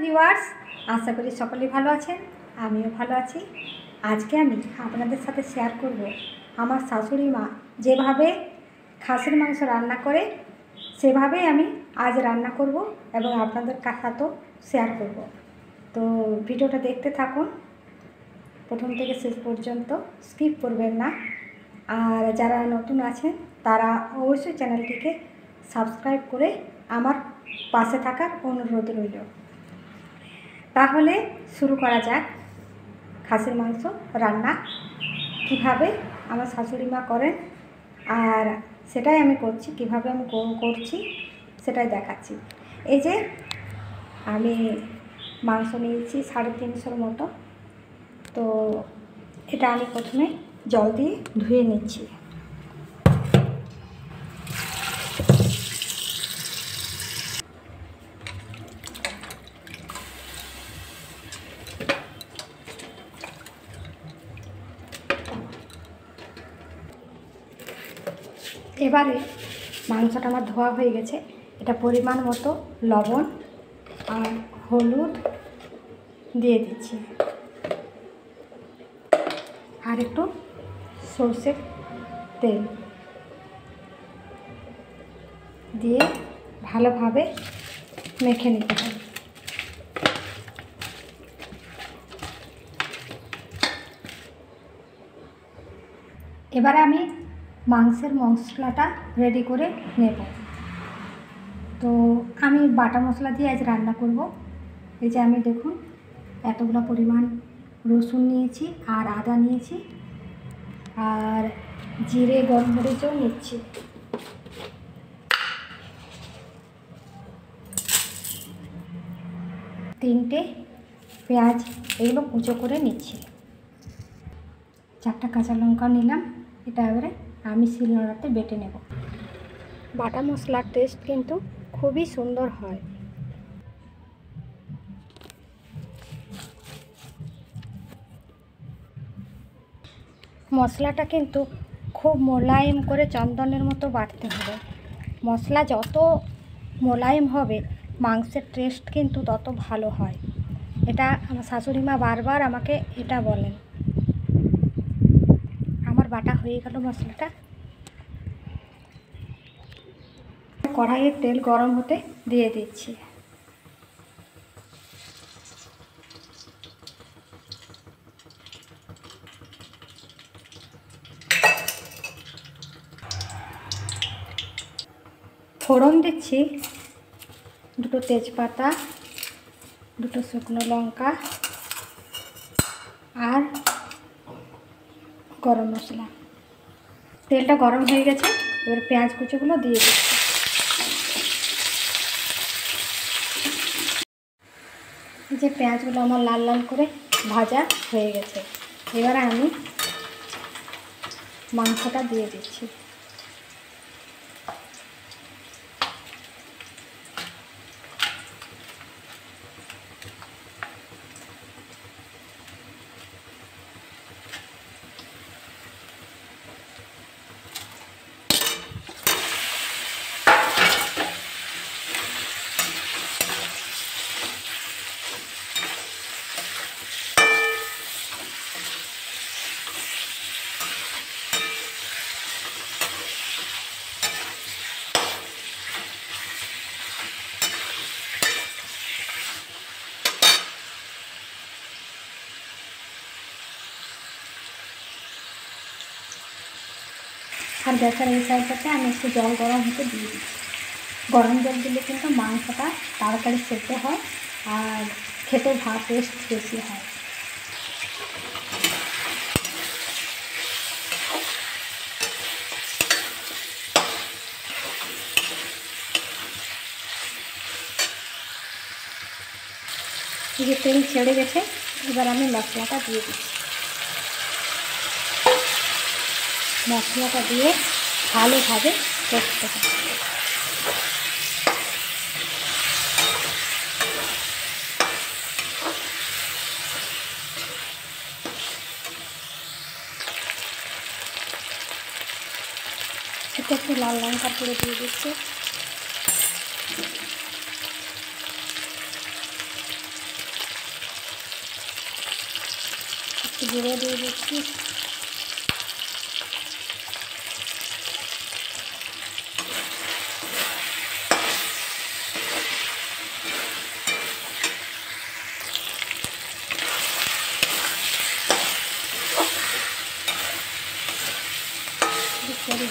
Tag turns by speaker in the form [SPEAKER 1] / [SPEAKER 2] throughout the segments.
[SPEAKER 1] Viewers, আশা করি সকলেই ভালো আছেন। আমিও ভালো আছি। আজকে আমি আপনাদের সাথে শেয়ার করব আমার শাশুড়ি মা যেভাবে খাসির মাংস রান্না করে সেভাবেই আমি আজ রান্না করব এবং আপনাদের সাথেও শেয়ার করব। তো ভিডিওটা দেখতে থাকুন প্রথম থেকে শেষ পর্যন্ত, স্কিপ করবেন না। আর যারা নতুন আছেন তারা অবশ্যই চ্যানেলটিকে সাবস্ক্রাইব করে আমার পাশে থাকার অনুরোধ রইল। তাহলে শুরু করা যাক খাসির মাংস রান্না কিভাবে আমার শাশুড়ি মা করেন, আর সেটাই আমি করছি। কিভাবে আমি করছি সেটাই দেখাচ্ছি। এই যে আমি মাংস নিয়েছি 350 মতো। তো এটা আমি প্রথমে জল দিয়ে ধুয়ে নিচ্ছি। এবারে মাংসটা আমার ধোয়া হয়ে গেছে। এটা পরিমাণ মতো লবণ আর হলুদ দিয়ে দিচ্ছি, আর একটু সরষের তেল দিয়ে ভালোভাবে মেখে নিতে হবে। এবারে আমি মাংসের মশলাটা রেডি করে নেব। তো আমি বাটা মশলা দিয়ে আজ রান্না করব। এই যে আমি দেখুন এতগুলো পরিমাণ রসুন নিয়েছি, আর আদা নিয়েছি, আর জিরে গরম মরিচও নিচ্ছি। তিনটে পেঁয়াজ এগুলো কুচো করে নিচ্ছি। 4টা কাঁচা লঙ্কা নিলাম। এটা এবারে আমি শিলনোড়াতে বেটে নেব। বাটা মশলার টেস্ট কিন্তু খুবই সুন্দর হয়। মশলাটা কিন্তু খুব মোলায়েম করে চন্দনের মতো বাটতে হবে। মশলা যত মোলায়েম হবে মাংসের টেস্ট কিন্তু তত ভালো হয়। এটা আমার শাশুড়ি মা বারবার আমাকে এটা বলেন। আমার বাটা হয়ে গেল মশলাটা। কড়াইয়ের তেল গরম হতে দিয়ে দিচ্ছি। ফোড়ন দিচ্ছি 2টো তেজপাতা, 2টো শুকনো লঙ্কা আর গরম মশলা। তেলটা গরম হয়ে গেছে, এবার পেঁয়াজ কুচিগুলো দিয়ে দিচ্ছি। এই যে পেঁয়াজগুলো আমার লাল লাল করে ভাজা হয়ে গেছে। এবারে আমি মাংসটা দিয়ে দিচ্ছি। আর গ্যাসের এই সাইডটাতে আমি একটু জল গরম হতে দিয়ে দিচ্ছি। গরম জল দিলে কিন্তু মাংসটা তাড়াতাড়ি সেদ্ধ হয় আর খেতেও টেস্ট বেশি হয়। এই যে তেল ছেড়ে গেছে, এবার আমি মশলাটা দিয়ে দিচ্ছি। মশলাটা দিয়ে ভালোভাবে কষতে হবে। এটা একটু লাল লঙ্কা করে দিয়ে দিচ্ছি। জিরে দিয়ে দিচ্ছি,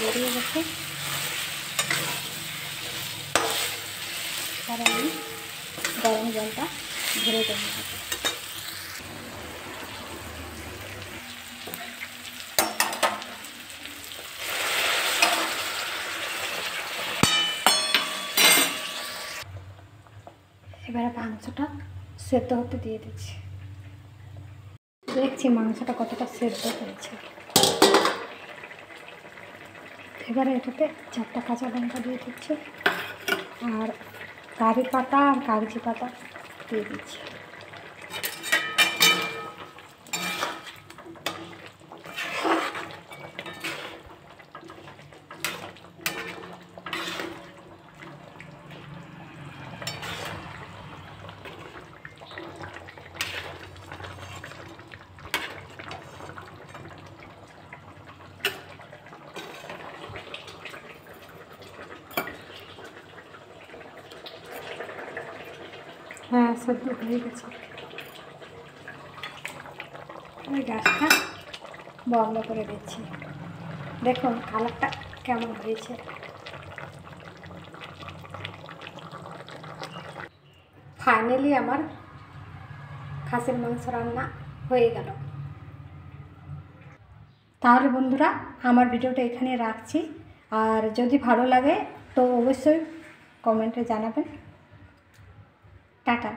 [SPEAKER 1] বেরিয়ে গেছে। আর আমি গরম জলটা ভরে দেবো। এবারে মাংসটা সেদ্ধ হতে দিয়ে দিচ্ছি। দেখছি মাংসটা কতটা সেদ্ধ হয়েছে। এবারে এটাতে 4টা কাঁচা লঙ্কা দিয়ে দিচ্ছি, আর কারি পাতা আর কাগজি পাতা দিয়ে দিচ্ছি। হ্যাঁ, সেদ্ধ হয়ে গেছে। আমি গ্যাসটা বন্ধ করে দিচ্ছি। দেখুন কালারটা কেমন হয়েছে। ফাইনালি আমার খাসির মাংস রান্না হয়ে গেল। তাহলে বন্ধুরা, আমার ভিডিওটা এখানে রাখছি। আর যদি ভালো লাগে তো অবশ্যই কমেন্টে জানাবেন। টাটা।